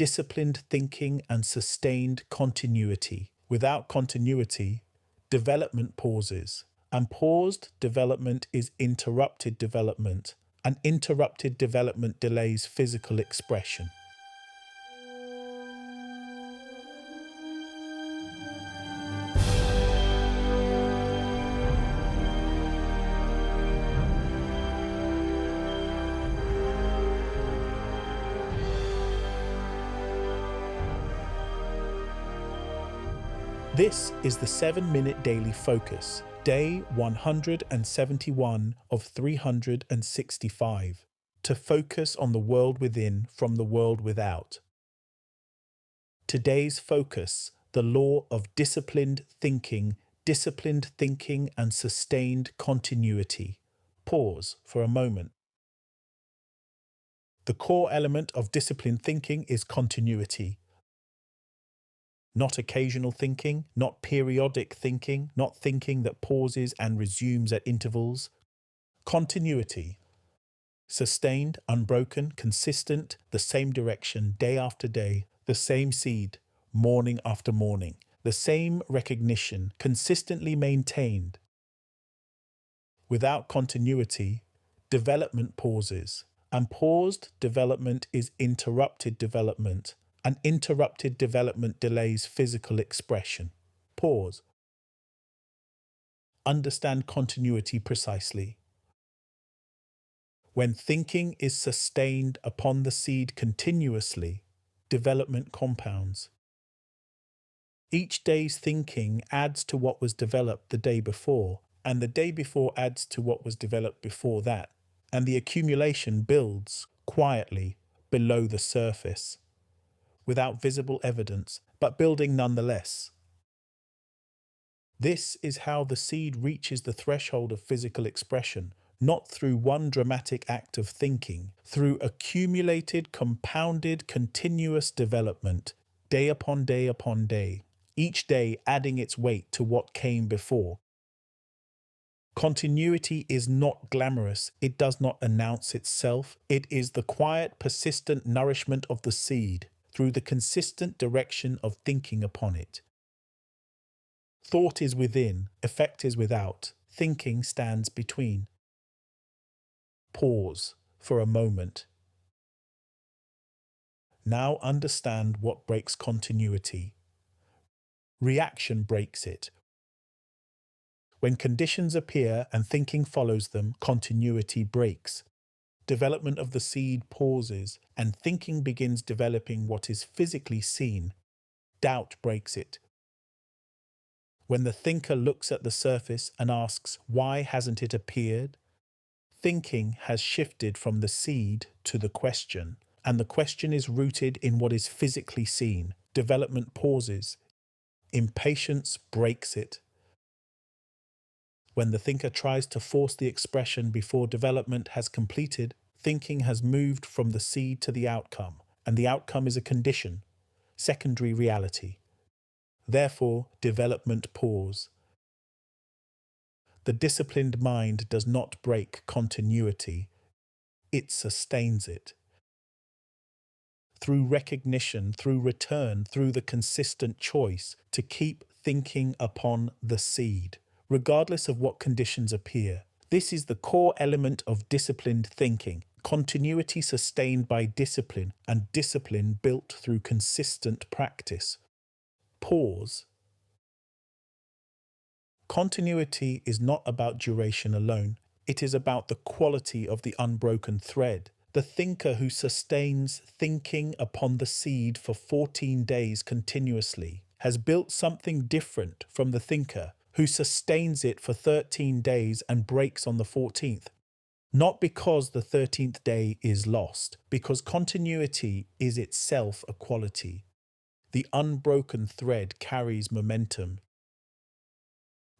disciplined thinking and sustained continuity. Without continuity, development pauses, and paused development is interrupted development, and interrupted development delays physical expression. This is the 7-minute daily focus, day 171 of 365, to focus on the world within from the world without. Today's focus, the law of disciplined thinking and sustained continuity. Pause for a moment. The core element of disciplined thinking is continuity. Not occasional thinking, not periodic thinking, not thinking that pauses and resumes at intervals. Continuity. Sustained, unbroken, consistent, the same direction, day after day, the same seed, morning after morning, the same recognition, consistently maintained. Without continuity, development pauses, and paused development is interrupted development. An interrupted development delays physical expression. Pause. Understand continuity precisely. When thinking is sustained upon the seed continuously, development compounds. Each day's thinking adds to what was developed the day before, and the day before adds to what was developed before that, and the accumulation builds quietly below the surface, without visible evidence, but building nonetheless. This is how the seed reaches the threshold of physical expression, not through one dramatic act of thinking, through accumulated, compounded, continuous development, day upon day upon day, each day adding its weight to what came before. Continuity is not glamorous. It does not announce itself. It is the quiet, persistent nourishment of the seed, through the consistent direction of thinking upon it. Thought is within, effect is without, thinking stands between. Pause for a moment. Now understand what breaks continuity. Reaction breaks it. When conditions appear and thinking follows them, continuity breaks. Development of the seed pauses, and thinking begins developing what is physically seen. Doubt breaks it. When the thinker looks at the surface and asks, why hasn't it appeared? Thinking has shifted from the seed to the question, and the question is rooted in what is physically seen. Development pauses. Impatience breaks it. When the thinker tries to force the expression before development has completed, thinking has moved from the seed to the outcome, and the outcome is a condition, secondary reality. Therefore, development pause. The disciplined mind does not break continuity, it sustains it. Through recognition, through return, through the consistent choice to keep thinking upon the seed, regardless of what conditions appear. This is the core element of disciplined thinking. Continuity sustained by discipline, and discipline built through consistent practice. Pause. Continuity is not about duration alone. It is about the quality of the unbroken thread. The thinker who sustains thinking upon the seed for 14 days continuously has built something different from the thinker who sustains it for 13 days and breaks on the 14th. Not because the 13th day is lost, because continuity is itself a quality. The unbroken thread carries momentum.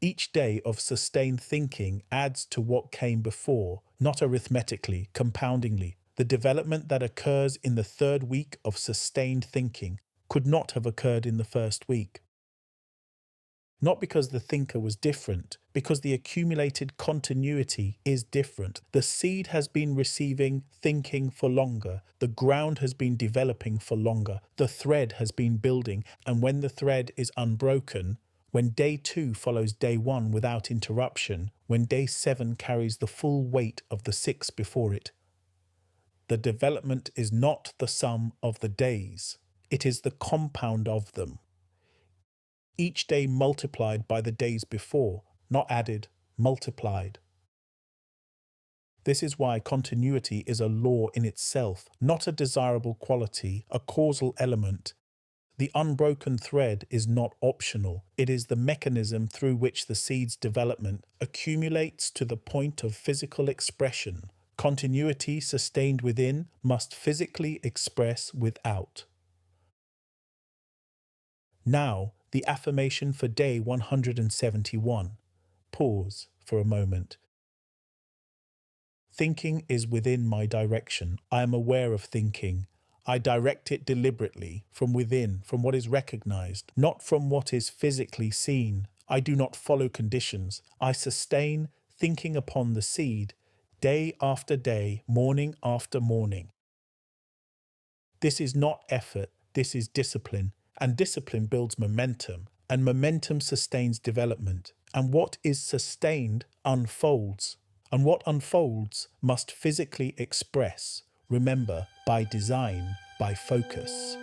Each day of sustained thinking adds to what came before, not arithmetically, compoundingly. The development that occurs in the 3rd week of sustained thinking could not have occurred in the 1st week. Not because the thinker was different, because the accumulated continuity is different. The seed has been receiving thinking for longer. The ground has been developing for longer. The thread has been building. And when the thread is unbroken, when day 2 follows day 1 without interruption, when day 7 carries the full weight of the 6 before it, the development is not the sum of the days. It is the compound of them. Each day multiplied by the days before, not added, multiplied. This is why continuity is a law in itself, not a desirable quality, a causal element. The unbroken thread is not optional. It is the mechanism through which the seed's development accumulates to the point of physical expression. Continuity sustained within must physically express without. Now, the affirmation for day 171. Pause for a moment. Thinking is within my direction. I am aware of thinking. I direct it deliberately, from within, from what is recognized, not from what is physically seen. I do not follow conditions. I sustain thinking upon the seed, day after day, morning after morning. This is not effort, this is discipline. And discipline builds momentum, and momentum sustains development. And what is sustained unfolds. And what unfolds must physically express, remember, by design, by focus.